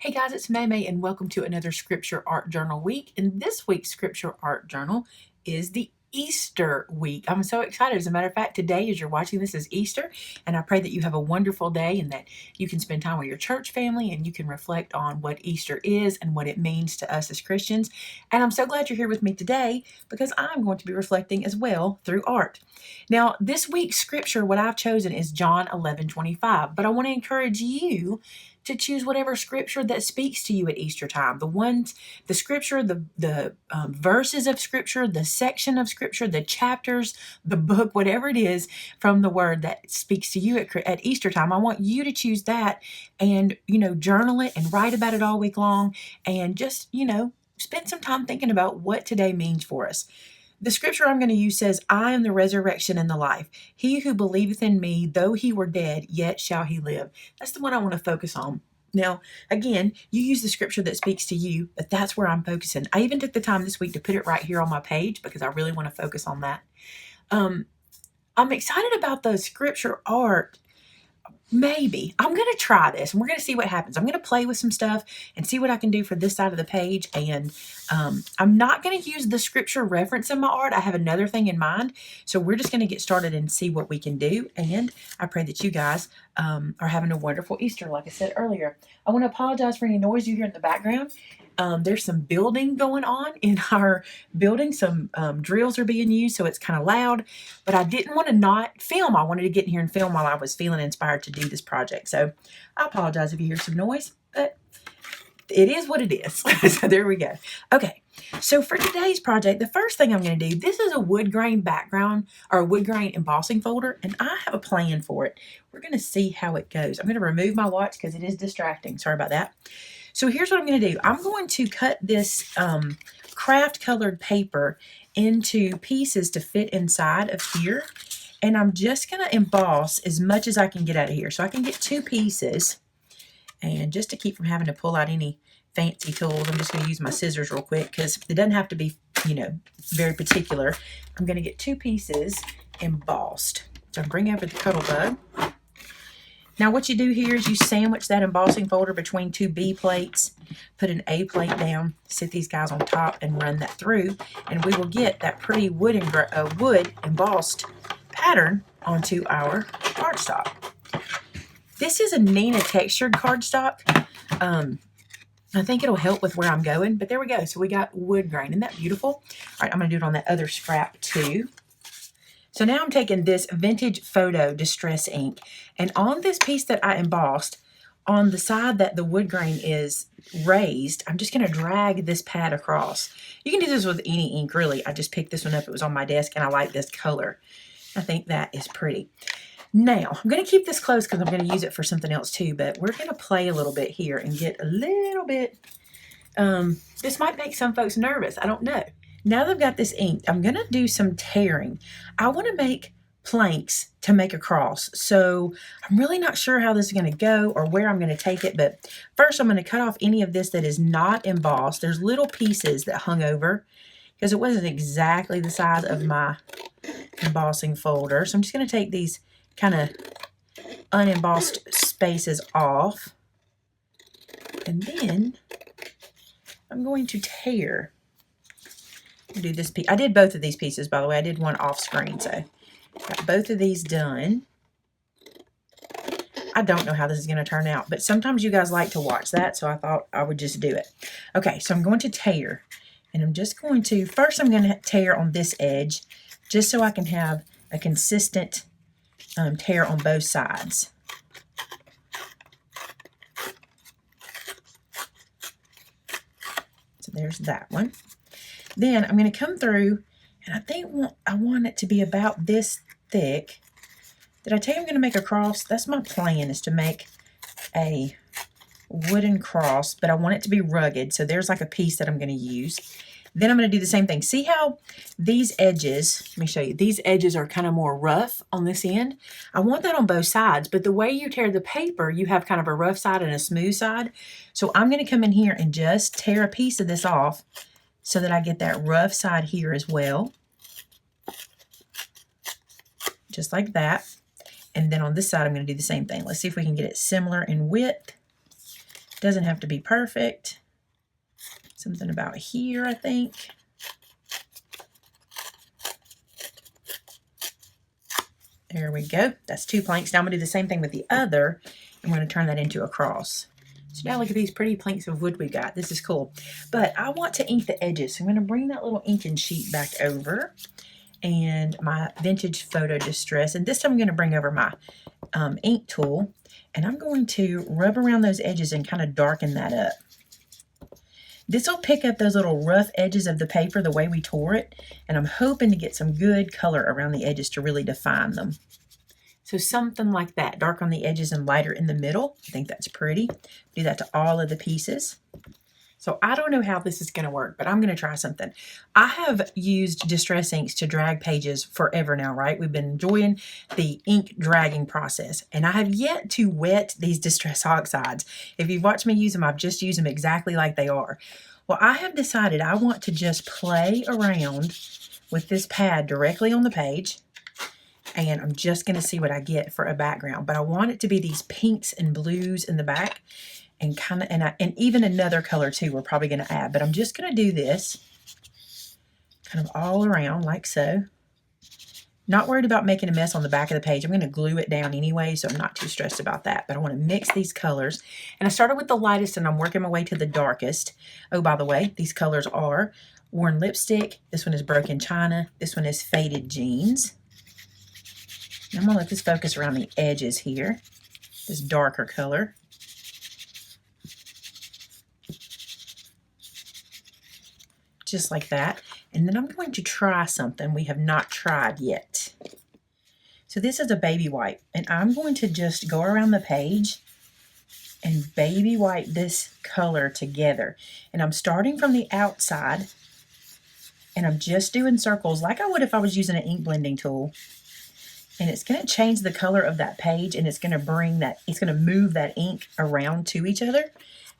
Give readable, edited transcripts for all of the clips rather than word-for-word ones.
Hey guys, it's Maymay and welcome to another Scripture Art Journal week. And this week's Scripture Art Journal is the Easter week. I'm so excited. As a matter of fact, today as you're watching this is Easter, and I pray that you have a wonderful day and that you can spend time with your church family and you can reflect on what Easter is and what it means to us as Christians. And I'm so glad you're here with me today because I'm going to be reflecting as well through art. Now, this week's scripture, what I've chosen is John 11:25, but I want to encourage you to choose whatever scripture that speaks to you at Easter time. The scripture, the verses of scripture, the section of scripture, the chapters, the book, whatever it is from the word that speaks to you at Easter time. I want you to choose that and, journal it and write about it all week long and just, spend some time thinking about what today means for us. The scripture I'm going to use says, I am the resurrection and the life. He who believeth in me, though he were dead, yet shall he live. That's the one I want to focus on. Now, again, you use the scripture that speaks to you, but that's where I'm focusing. I even took the time this week to put it right here on my page because I really want to focus on that. I'm excited about the scripture art. Maybe. I'm going to try this and we're going to see what happens. I'm going to play with some stuff and see what I can do for this side of the page. And I'm not going to use the scripture reference in my art. I have another thing in mind. So we're just going to get started and see what we can do. And I pray that you guys are having a wonderful Easter, like I said earlier. I want to apologize for any noise you hear in the background. There's some building going on in our building. Some drills are being used, so it's kind of loud. But I didn't want to not film. I wanted to get in here and film while I was feeling inspired to do this project. So I apologize if you hear some noise, but it is what it is. So there we go. Okay, so for today's project, the first thing I'm going to do, this is a wood grain background or a wood grain embossing folder, and I have a plan for it. We're going to see how it goes. I'm going to remove my watch because it is distracting. Sorry about that. So here's what I'm going to do. I'm going to cut this craft colored paper into pieces to fit inside of here. And I'm just going to emboss as much as I can get out of here. So I can get 2 pieces. And just to keep from having to pull out any fancy tools, I'm just going to use my scissors real quick because it doesn't have to be, very particular. I'm going to get 2 pieces embossed. So I'm bringing over the cuddle bug. Now what you do here is you sandwich that embossing folder between 2 B plates, put an A plate down, sit these guys on top and run that through, and we will get that pretty wood embossed pattern onto our cardstock. This is a Nina textured cardstock. I think it'll help with where I'm going, but there we go. So we got wood grain. Isn't that beautiful? All right, I'm going to do it on that other scrap too. So now I'm taking this Vintage Photo Distress ink, and on this piece that I embossed, on the side that the wood grain is raised, I'm just going to drag this pad across. You can do this with any ink, really. I just picked this one up. It was on my desk, and I like this color. I think that is pretty. Now, I'm going to keep this close because I'm going to use it for something else too, but we're going to play a little bit here and get a little bit, this might make some folks nervous. I don't know. Now that I've got this ink, I'm going to do some tearing. I want to make planks to make a cross. So I'm really not sure how this is going to go or where I'm going to take it. But first I'm going to cut off any of this that is not embossed. There's little pieces that hung over because it wasn't exactly the size of my embossing folder. So I'm just going to take these kind of unembossed spaces off. And then I'm going to tear. Do this piece. I did both of these pieces, by the way. I did one off screen, so got both of these done. I don't know how this is going to turn out, but sometimes you guys like to watch that, so I thought I would just do it. Okay, so I'm going to tear, and I'm just going to, first I'm going to tear on this edge, just so I can have a consistent tear on both sides. So there's that one. Then I'm going to come through, and I think I want it to be about this thick. Did I tell you I'm going to make a cross? That's my plan, is to make a wooden cross, but I want it to be rugged. So there's like a piece that I'm going to use. Then I'm going to do the same thing. See how these edges, let me show you, these edges are kind of more rough on this end. I want that on both sides, but the way you tear the paper, you have kind of a rough side and a smooth side. So I'm going to come in here and just tear a piece of this off so that I get that rough side here as well. Just like that. And then on this side, I'm going to do the same thing. Let's see if we can get it similar in width. Doesn't have to be perfect. Something about here, I think. There we go. That's 2 planks. Now I'm going to do the same thing with the other. I'm going to turn that into a cross. So now look at these pretty planks of wood we got. This is cool. But I want to ink the edges. So I'm going to bring that little inking sheet back over. And my vintage photo distress. And this time I'm going to bring over my ink tool. And I'm going to rub around those edges and kind of darken that up. This will pick up those little rough edges of the paper the way we tore it, and I'm hoping to get some good color around the edges to really define them. So something like that, dark on the edges and lighter in the middle. I think that's pretty. Do that to all of the pieces. So I don't know how this is going to work, but I'm going to try something. I have used distress inks to drag pages forever now, right? We've been enjoying the ink dragging process, and I have yet to wet these distress oxides. If you've watched me use them, I've just used them exactly like they are. Well, I have decided I want to just play around with this pad directly on the page, and I'm just going to see what I get for a background. But I want it to be these pinks and blues in the back. And kind of, and even another color too, we're probably going to add. But I'm just going to do this kind of all around like so. Not worried about making a mess on the back of the page. I'm going to glue it down anyway, so I'm not too stressed about that. But I want to mix these colors. And I started with the lightest, and I'm working my way to the darkest. Oh, by the way, these colors are Worn Lipstick. This one is Broken China. This one is Faded Jeans. And I'm going to let this focus around the edges here. This darker color. Just like that. And then I'm going to try something we have not tried yet. So this is a baby wipe, and I'm going to just go around the page and baby wipe this color together. And I'm starting from the outside, and I'm just doing circles like I would if I was using an ink blending tool. And it's going to change the color of that page, and it's going to bring that, it's going to move that ink around to each other.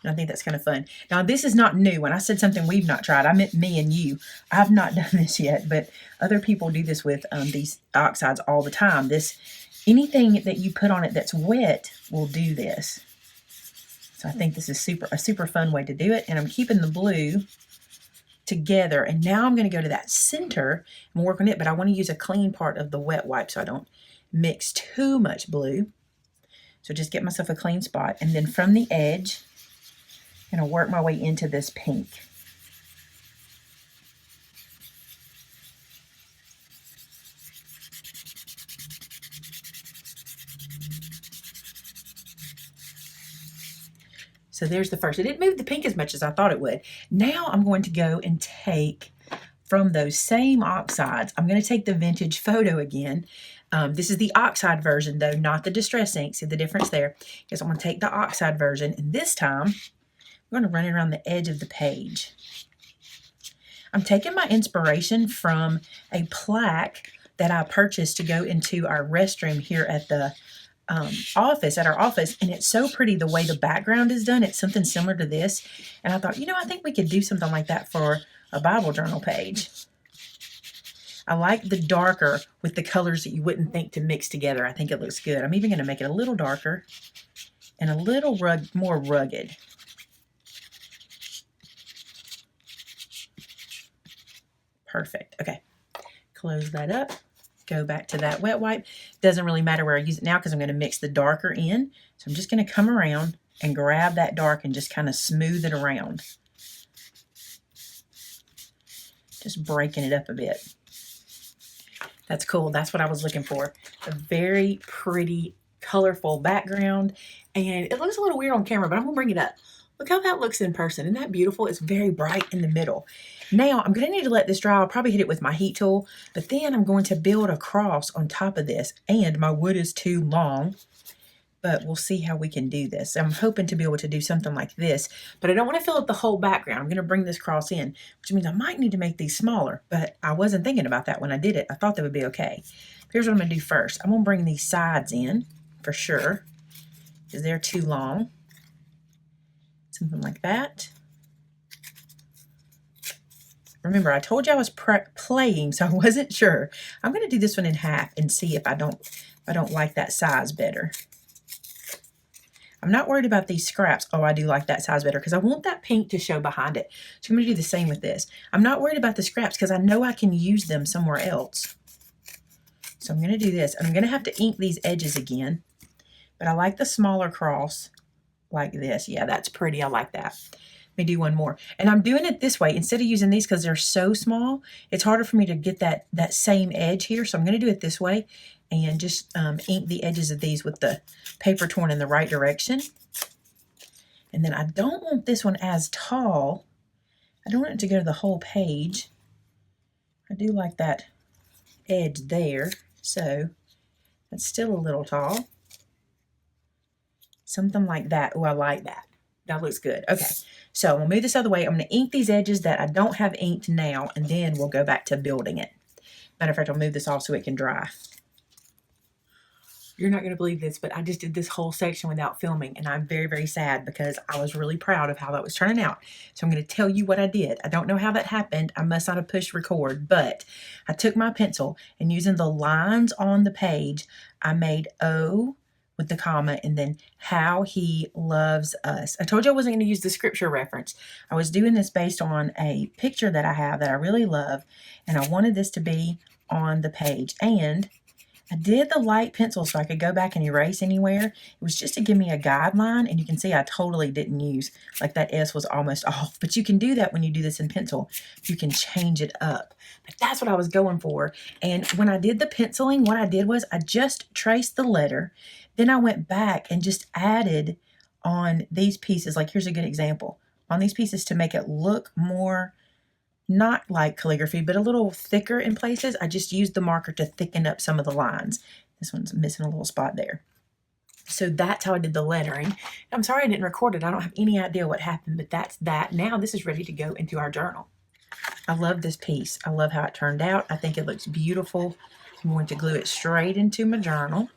And I think that's kind of fun. Now, this is not new. When I said something we've not tried, I meant me and you. I've not done this yet, but other people do this with these oxides all the time. Anything that you put on it that's wet will do this. So I think this is a super fun way to do it. And I'm keeping the blue together. And now I'm going to go to that center and work on it. But I want to use a clean part of the wet wipe so I don't mix too much blue. So just get myself a clean spot. And then from the edge, I'm going to work my way into this pink. So there's the first. It didn't move the pink as much as I thought it would. Now I'm going to go and take from those same oxides. I'm going to take the vintage photo again. This is the oxide version though, not the distress ink. See the difference there? Because I'm going to take the oxide version, and this time I'm going to run it around the edge of the page. I'm taking my inspiration from a plaque that I purchased to go into our restroom here at the office, and it's so pretty the way the background is done. It's something similar to this, and I thought, I think we could do something like that for a Bible journal page. I like the darker with the colors that you wouldn't think to mix together. I think it looks good. I'm even going to make it a little darker and a little more rugged. Perfect. Okay, close that up. Go back to that wet wipe. Doesn't really matter where I use it now because I'm going to mix the darker in. So I'm just going to come around and grab that dark and just kind of smooth it around. Just breaking it up a bit. That's cool. That's what I was looking for. A very pretty, colorful background. And it looks a little weird on camera, but I'm going to bring it up. Look how that looks in person. Isn't that beautiful? It's very bright in the middle. Now, I'm going to need to let this dry. I'll probably hit it with my heat tool, but then I'm going to build a cross on top of this, and my wood is too long, but we'll see how we can do this. I'm hoping to be able to do something like this, but I don't want to fill up the whole background. I'm going to bring this cross in, which means I might need to make these smaller, but I wasn't thinking about that when I did it. I thought they would be okay. Here's what I'm going to do first. I'm going to bring these sides in for sure, because they're too long. Something like that. Remember, I told you I was playing, so I wasn't sure. I'm going to do this one in half and see if I don't like that size better. I'm not worried about these scraps. Oh, I do like that size better because I want that pink to show behind it. So I'm going to do the same with this. I'm not worried about the scraps because I know I can use them somewhere else. So I'm going to do this, and I'm going to have to ink these edges again. But I like the smaller cross like this. Yeah, that's pretty. I like that. Let me do one more. And I'm doing it this way. Instead of using these because they're so small, it's harder for me to get that same edge here. So I'm going to do it this way and just ink the edges of these with the paper torn in the right direction. And then I don't want this one as tall. I don't want it to go to the whole page. I do like that edge there. So that's still a little tall. Something like that. Oh, I like that. That looks good. Okay, so we'll move this other way. I'm going to ink these edges that I don't have inked now, and then we'll go back to building it. Matter of fact, I'll move this off so it can dry. You're not going to believe this, but I just did this whole section without filming, and I'm very, very sad because I was really proud of how that was turning out. So I'm going to tell you what I did. I don't know how that happened. I must not have pushed record, but I took my pencil and using the lines on the page, I made O with the comma and then how he loves us. I told you I wasn't going to use the scripture reference. I was doing this based on a picture that I have that I really love, and I wanted this to be on the page. And I did the light pencil so I could go back and erase anywhere. It was just to give me a guideline, and you can see I totally didn't use, like that S was almost off. But you can do that when you do this in pencil. You can change it up. But that's what I was going for. And when I did the penciling, what I did was I just traced the letter. Then I went back and just added on these pieces. Like here's a good example. On these pieces to make it look more not like calligraphy, but a little thicker in places. I just used the marker to thicken up some of the lines. This one's missing a little spot there. So that's how I did the lettering. I'm sorry I didn't record it. I don't have any idea what happened, but that's that. Now this is ready to go into our journal. I love this piece. I love how it turned out. I think it looks beautiful. I'm going to glue it straight into my journal.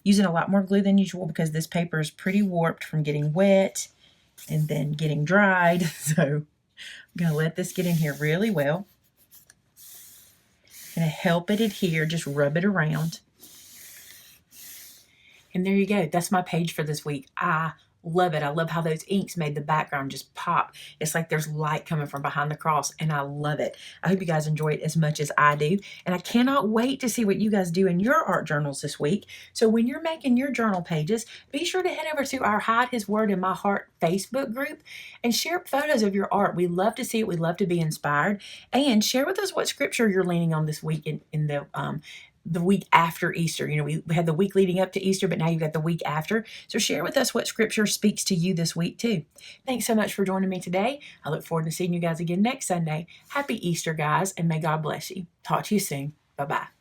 Using a lot more glue than usual because this paper is pretty warped from getting wet and then getting dried. So I'm going to let this get in here really well. I'm going to help it adhere, just rub it around. And there you go. That's my page for this week. I love it. I love how those inks made the background just pop. It's like there's light coming from behind the cross, and I love it. I hope you guys enjoy it as much as I do, and I cannot wait to see what you guys do in your art journals this week. So when you're making your journal pages, be sure to head over to our Hide His Word in My Heart Facebook group and share photos of your art. We love to see it. We love to be inspired, and share with us what scripture you're leaning on this week in the week after Easter. You know, we had the week leading up to Easter, but now you've got the week after. So share with us what scripture speaks to you this week too. Thanks so much for joining me today. I look forward to seeing you guys again next Sunday. Happy Easter, guys, and may God bless you. Talk to you soon. Bye-bye.